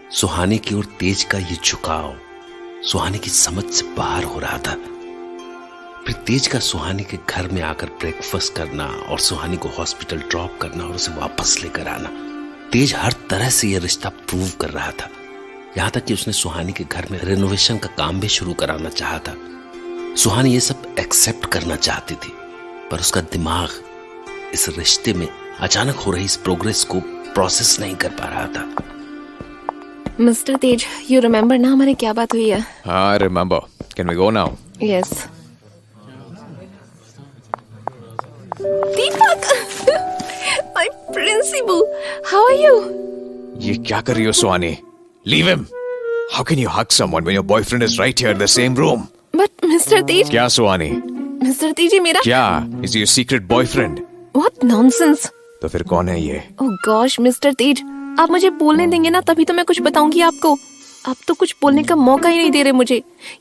सुहानी की ओर तेज का ये झुकाव सुहानी की समझ से बाहर हो रहा था। फिर तेज का सुहानी के घर में आकर ब्रेकफास्ट करना और सुहानी को हॉस्पिटल ड्रॉप करना और उसे वापस लेकर आना, तेज हर तरह से यह रिश्ता प्रूव कर रहा था। यहां तक कि उसने सुहानी के घर में रेनोवेशन का काम भी शुरू कराना चाहा था। सुहानी ये सब एक्सेप्ट करना चाहती थी, पर उसका दिमाग इस रिश्ते में अचानक हो रही इस प्रोग्रेस को प्रोसेस नहीं कर पा रहा था। मिस्टर तेज, यू रिमेम्बर ना हमारी क्या बात हुई है? हाँ, remember. Can we go now? Yes. Deepak, my principal, how are you? ये क्या कर रही हो Suhani? Leave him. How can you hug someone when your boyfriend is right here in the same room? But mister Tej. क्या सुहानी? मिस्टर तेज, ये मेरा क्या? Is your secret boyfriend? What nonsense. तो फिर कौन है ये? ओह गॉश मिस्टर तेज, आप मुझे बोलने देंगे ना, तभी तो मैं कुछ बताऊंगी आपको। आप तो कुछ बोलने का मौका ही नहीं दे रहे मुझे।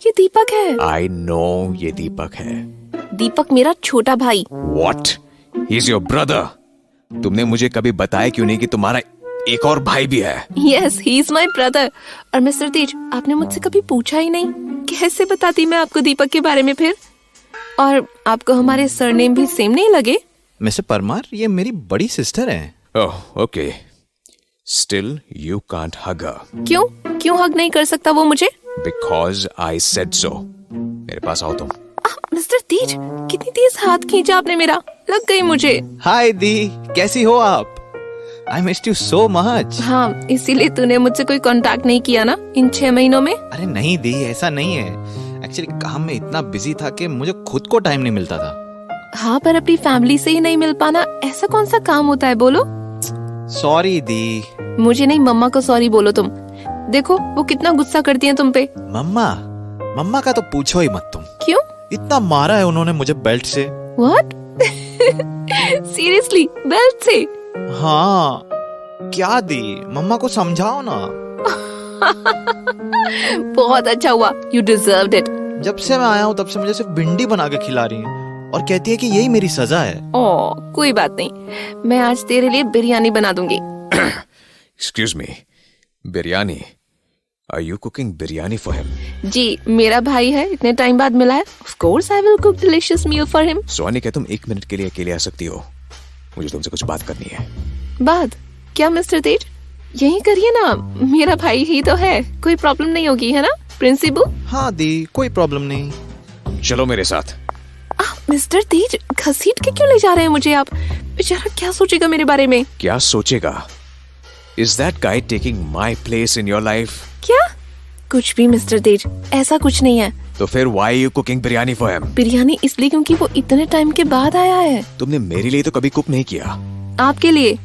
ये दीपक है। आई नो ये दीपक है। दीपक मेरा छोटा भाई। What? He is your brother? तुमने मुझे कभी बताया क्यों नहीं कि तुम्हारा एक और भाई भी है? Yes, he is my brother। और मिस्टर तेज, आपने मुझसे कभी पूछा ही नहीं, कैसे बताती मैं आपको दीपक के बारे में फिर? और आपको हमारे सरनेम भी सेम नहीं लगे? मिस्टर परमार, ये मेरी बड़ी सिस्टर है। Oh, okay. Still, you can't hug her. क्यों हग नहीं कर सकता वो मुझे? Because I said so. मेरे पास आओ तुम। मिस्टर तेज, कितनी तेज हाथ खींचा आपने मेरा, लग गई मुझे। हाय दी, कैसी हो आप? I missed you so much। हाँ, इसीलिए तूने मुझसे कोई कांटेक्ट नहीं किया ना इन 6 महीनों में? अरे नहीं दी, ऐसा नहीं है। एक्चुअली काम में इतना बिजी था कि मुझे खुद को टाइम नहीं मिलता था। हाँ, पर अपनी फैमिली से ही नहीं मिल पाना ऐसा कौन सा काम होता है, बोलो? सॉरी दी। मुझे नहीं, मम्मा को सॉरी बोलो तुम। देखो वो कितना गुस्सा करती हैं तुम पे। मम्मा का तो पूछो ही मत तुम। क्यों? इतना मारा है उन्होंने मुझे बेल्ट से। What? सीरियसली, बेल्ट से? हाँ। क्या दी, मम्मा को समझाओ ना। बहुत अच्छा हुआ, you deserved it। जब से मैं आया हूँ तब से मुझे सिर्फ भिंडी बना के खिला रही है और कहती है कि यही मेरी सजा है। ओह, कोई बात नहीं, मैं आज तेरे लिए बिरयानी बना दूंगी। Excuse me, biryani? Are you cooking biryani for him? जी, मेरा भाई है, इतने टाइम बाद मिला है। Of course I will cook delicious meal for him। सुहानी, क्या तुम 1 मिनट के लिए अकेले आ सकती हो? मुझे तुमसे कुछ बात करनी है। बात? क्या मिस्टर तेज? यही करिए ना, मेरा भाई ही तो है, कोई प्रॉब्लम नहीं होगी, है ना प्रिंसिपल? हाँ दी, कोई प्रॉब्लम नहीं। चलो मेरे साथ। मिस्टर तेज, घसीट के क्यों ले जा रहे हैं मुझे आप? बेचारा क्या सोचेगा मेरे बारे में? क्या सोचेगा? Is that guy taking my place in your life? क्या? कुछ भी मिस्टर तेज, ऐसा कुछ नहीं है। तो फिर why are you cooking biryani for him? Biryani इसलिए क्योंकि वो इतने टाइम के बाद आया है। तुमने मेरे लिए तो कभी कुक नहीं किया। आपके लिए?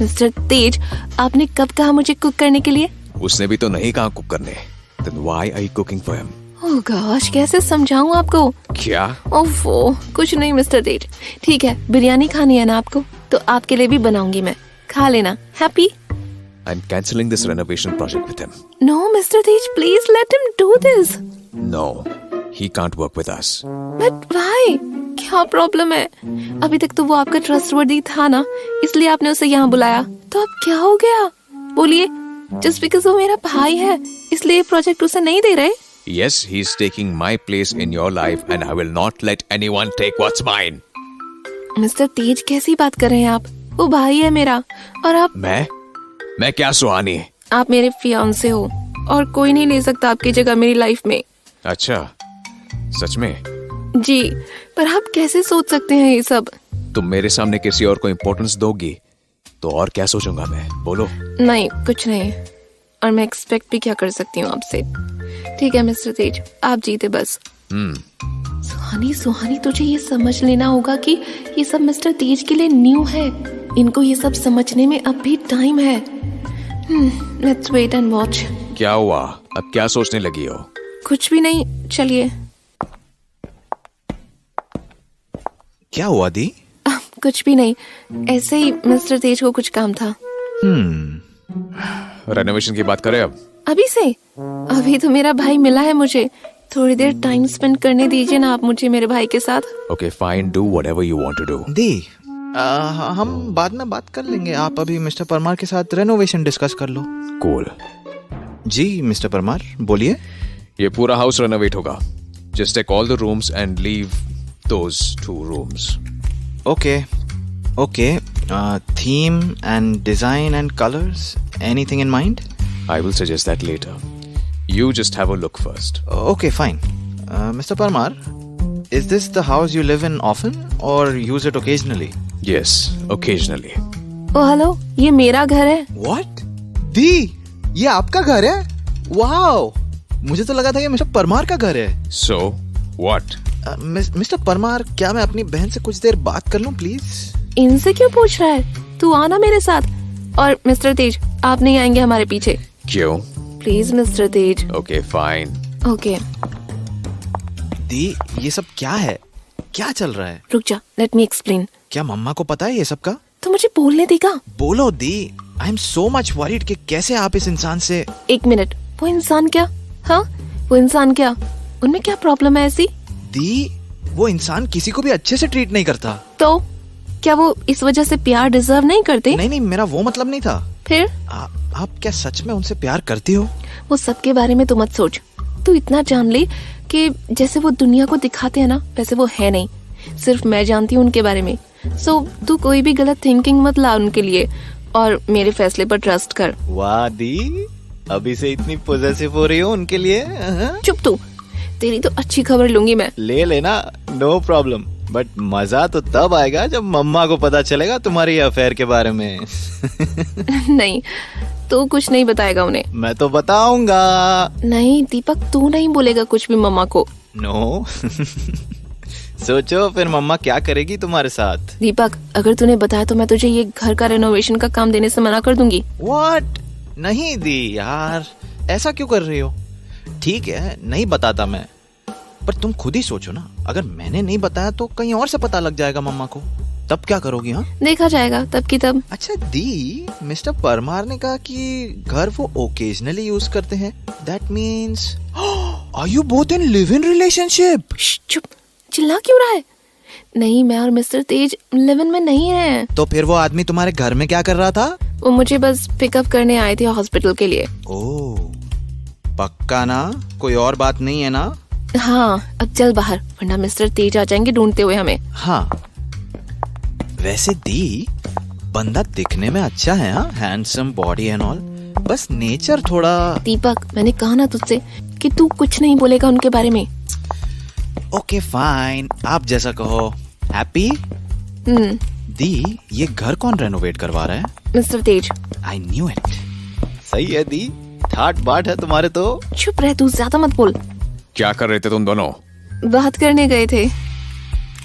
मिस्टर तेज, आपने कब कहा मुझे कुक करने के लिए? उसने भी तो नहीं कहा कुक करने। Then why are you cooking for him? Oh gosh, कैसे समझाऊं आपको? क्या? ओफो, कुछ नहीं मिस्टर तेज। ठीक है, बिरयानी खानी है ना आपको, तो आपके लिए भी बनाऊंगी मैं, खा लेना। Happy? I'm cancelling this renovation project with him. No, Mr. Tej, please let him do this. No, he can't work with us. But why? क्या प्रॉब्लम है? अभी तक तो वो आपका ट्रस्टवर्दी था ना, इसलिए आपने उसे यहाँ बुलाया। तो अब क्या हो गया? बोलिए। Just because वो मेरा भाई है, इसलिए प्रोजेक्ट उसे नहीं दे रहे? Yes, he's taking my place in your life and I will not let anyone take what's mine. Mister Tej, कैसी बात कर रहे हैं आप? वो भाई है मेरा, और आप? मैं क्या सुहानी? आप मेरे फियांसे हो और कोई नहीं ले सकता आपकी जगह मेरी लाइफ में। अच्छा, सच में? जी, पर आप कैसे सोच सकते हैं ये सब? तुम मेरे सामने किसी और को इम्पोर्टेंस दोगी तो और क्या सोचूंगा मैं, बोलो? नहीं, कुछ नहीं, और मैं एक्सपेक्ट भी क्या कर सकती हूँ आपसे। ठीक है मिस्टर तेज, आप जीते बस। सुहानी, तुझे ये समझ लेना होगा कि ये सब मिस्टर तेज के लिए न्यू है। इनको ये सब समझने में अब भी टाइम है। Let's wait and watch. क्या हुआ? अब क्या सोचने लगी हो? कुछ भी नहीं, चलिए। क्या हुआ दी? कुछ भी नहीं, ऐसे ही मिस्टर तेज को कुछ काम था। रेनोवेशन की बात करें अब? अभी से? अभी तो मेरा भाई मिला है मुझे, थोड़ी देर टाइम स्पेंड करने दीजिए ना आप मुझे मेरे भाई के साथ। Okay, fine, do whatever you want to do. दी, हम बाद में बात कर लेंगे। आप अभी मिस्टर परमार के साथ रेनोवेशन डिस्कस कर लो। Cool. जी मिस्टर परमार, बोलिए। ये पूरा हाउस रेनोवेट होगा. Just take all the rooms and leave those 2 rooms. Okay. Theme and design and colors, anything in mind? I will suggest that later. You just have a look first. Okay, fine. Mr. Parmar, is this the house you live in often or use it occasionally? Yes, occasionally. Oh hello, ये मेरा घर है. What? दी, ये आपका घर है? Wow, मुझे तो लगा था ये मिस्टर परमार का घर है. So, what? मिस्टर परमार, क्या मैं अपनी बहन से कुछ देर बात कर लूं प्लीज? इनसे क्यों पूछ रहा है? तू आना मेरे साथ. और मिस्टर तेज, आप नहीं आएंगे हमारे पीछे. क्यों? Please mister Tej. Okay, fine. Okay, दी, ये सब क्या है? क्या चल रहा है? रुक जा, लेट मी एक्सप्लेन. क्या मम्मा को पता है ये सब का? तो मुझे बोलने देगा? बोलो दी, I am so much worried कि कैसे आप इस इंसान से. एक मिनट, वो इंसान क्या? हाँ, वो इंसान क्या? उनमें क्या प्रॉब्लम है ऐसी? दी, वो इंसान किसी को भी अच्छे से ट्रीट नहीं करता. तो क्या वो इस वजह से प्यार डिजर्व नहीं करते? नहीं, मेरा वो मतलब नहीं था. फिर आप क्या सच में उनसे प्यार करती हो? वो सबके बारे में तू मत सोच. तू इतना जान ले कि जैसे वो दुनिया को दिखाते हैं ना, वैसे वो है नहीं. सिर्फ मैं जानती हूँ उनके बारे में. सो तू कोई भी गलत थिंकिंग मत ला उनके लिए और मेरे फैसले पर ट्रस्ट कर. वाह दी, अभी से इतनी पॉजेसिव हो रही हो उनके लिए. चुप तू, तेरी तो अच्छी खबर लूंगी मैं. ले लेना, नो प्रॉब्लम. बट मजा तो तब आएगा जब मम्मा को पता चलेगा तुम्हारी अफेयर के बारे में. नहीं, तू कुछ नहीं बताएगा उन्हें. मैं तो बताऊंगा. नहीं दीपक, तू नहीं बोलेगा कुछ भी मम्मा को. नो. सोचो फिर मम्मा क्या करेगी तुम्हारे साथ. दीपक, अगर तूने बताया तो मैं तुझे ये घर का रेनोवेशन का काम देने से मना कर दूंगी. व्हाट? नहीं दी यार, ऐसा क्यों कर रही हो? ठीक है, नहीं बताता मैं, पर तुम खुद ही सोचो ना, अगर मैंने नहीं बताया तो कहीं और से पता लग जाएगा मम्मा को, तब क्या करोगी? हाँ, देखा जाएगा तब की तब. अच्छा दी, मिस्टर परमार ने कहा कि घर वो ओकेजनली यूज करते हैं. That means are you both in live in relationship? चुप, चिल्ला क्यों रहा है? नहीं, मैं और मिस्टर तेज लिव इन में नहीं है. तो फिर वो आदमी तुम्हारे घर में क्या कर रहा था? वो मुझे बस पिकअप करने आए थे हॉस्पिटल के लिए. ओह, पक्का ना? कोई और बात नहीं है ना? हाँ, अब चल बाहर, वरना मिस्टर तेज आ जाएंगे ढूंढते हुए हमें. हाँ, वैसे दी, बंदा दिखने में अच्छा है. हाँ, हैंडसम बॉडी एंड ऑल, बस नेचर थोड़ा. दीपक, मैंने कहा ना तुझसे कि तू कुछ नहीं बोलेगा उनके बारे में. ओके फाइन, आप जैसा कहो. हैप्पी? दी, ये घर कौन रेनोवेट करवा रहा है? Mister Tej. I knew it. सही है दी, ठाट बाट है तुम्हारे तो. चुप रह तू, ज्यादा मत बोल. क्या कर रहे थे तुम दोनों? बात करने गए थे.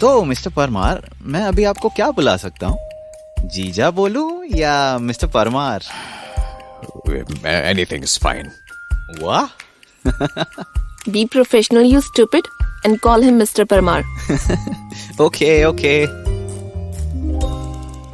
तो मिस्टर परमार, मैं अभी आपको क्या बुला सकता हूँ? जीजा बोलूं या mister Parmar? Anything is fine. वाह. Be professional, you stupid, and call him Mr. Parmar. Okay.